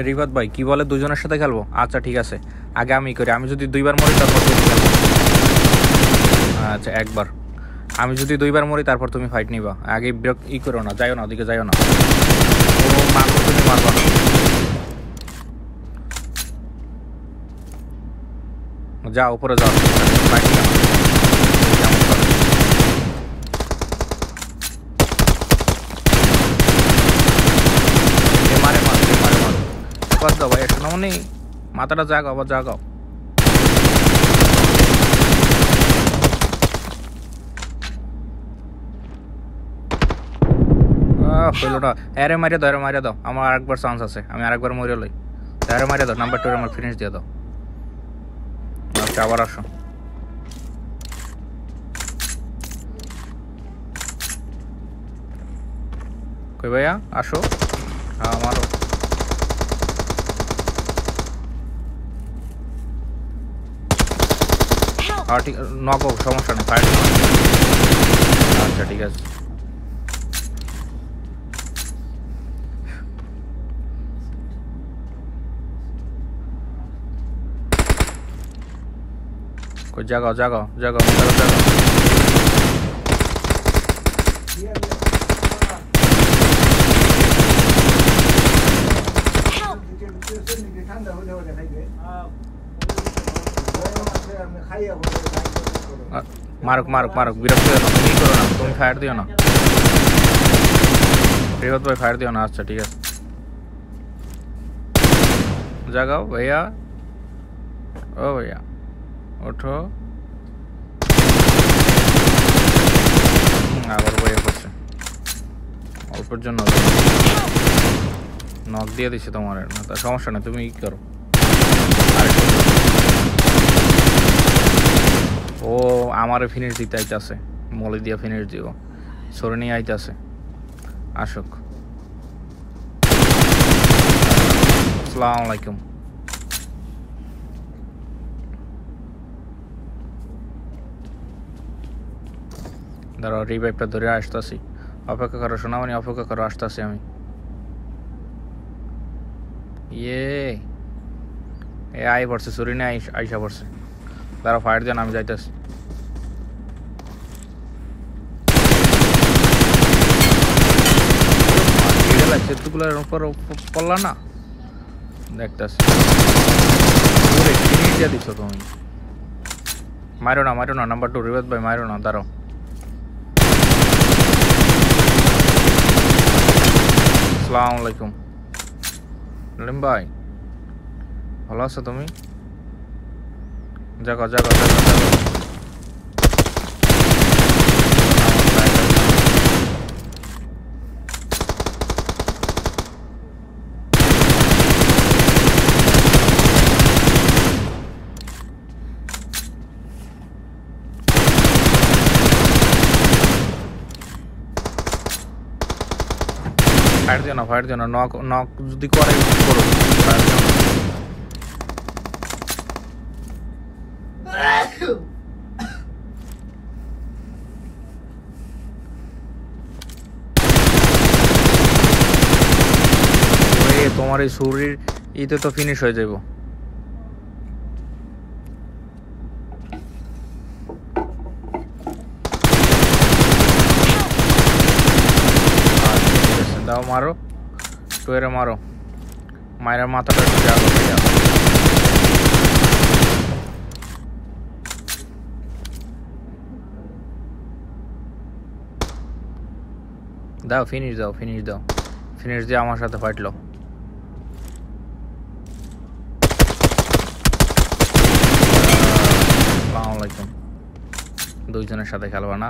রিফাত ভাই কি বলে দুজনের সাথে খেলবো? আচ্ছা ঠিক আছে, আগে আমি করি। আমি যদি দুইবার মরি তারপর তুমি খেলবো। আচ্ছা একবার। আমি যদি দুইবার মরি তারপর তুমি ফাইট নিবা। আগে ই করো না, যাইও না, ওদিকে যাইও না। ও মারবো, তুমি মারবা না। যাও উপরে যাও, ফাইট নিও না। মারে মারো, মারে মারো। কত দাও ভাই, একটা নামনি মাথাটা জাগাও, আবার জাগাও। হইলো না। আরে মারিয়ে দাও, আরে মারিয়ে দাও, আমার আরেকবার চান্স আছে, আমি আরেকবার মরে লই। আরে মারিয়ে দাও, নাম্বার 2 আমার ফিনিশ দিয়ে দাও। আচ্ছা আবার আসো। কই ভাইয়া আসো। হ্যাঁ আমারও। হ্যাঁ ঠিক, নক হোক, সমস্যা নেই, ফাইট। আচ্ছা ঠিক আছে। কই জাগাও জাগাও জাগাও জাগাও। মারুক মারুক মারুক, বিরক্ত হও না, তুমি করো না, তুমি ফায়ার দিও না। রিফাত ভাই ফায়ার দিও না। আচ্ছা ঠিক আছে, জাগাও ভাইয়া। ও ভাইয়া ওঠো। আবার বইয়ে পড়ছে অল্পের জন্য। নক দিয়ে দিছি তোমার, না তার সমস্যা নেই, তুমি ই করো। ও আমারে ফিনিশ দিতে আইতাছে, মলি দিয়ে ফিনিশ দিব, সরে নিয়ে আইতাছে। আসুক। আসসালামু আলাইকুম। দাঁড়াও, রিভাইভটা ধরে আসতেছি। অপেক্ষা করো সোনামণি, অপেক্ষা করো, আসতেছি আমি। এ আই পড়ছে, সরি নিয়ে আইসা পড়ছে। দাঁড়াও ফায়ার দেন, আমি যাইতেছি। সেতুগুলোর উপর পড়লা না, দেখতেছি। দিয়ে দিচ্ছ তুমি। মারো না মারো না, নাম্বার 2 রিভাত ভাই মারো না, দাঁড়াও। আসসালামু আলাইকুম নালিম ভাই, ভালো আছো তুমি? জাগাও জাগাও জাগাও জাগাও। ফায়ার দিও না, ফায়ার দিও না, নক নক যদি করে করো, ফায়ার দিও না। তোমার এই শরীর ইতে তো ফিনিশ হয়ে যাইব। দাও মারো, 2 এর মারো, মায়ের মাথাটা জাগো ভাইয়া। দাও ফিনিশ দাও, ফিনিশ দাও, ফিনিশ দিয়ে আমার সাথে ফাইট লো। আসসালামু আলাইকুম। দুইজনের সাথে খেলবা না?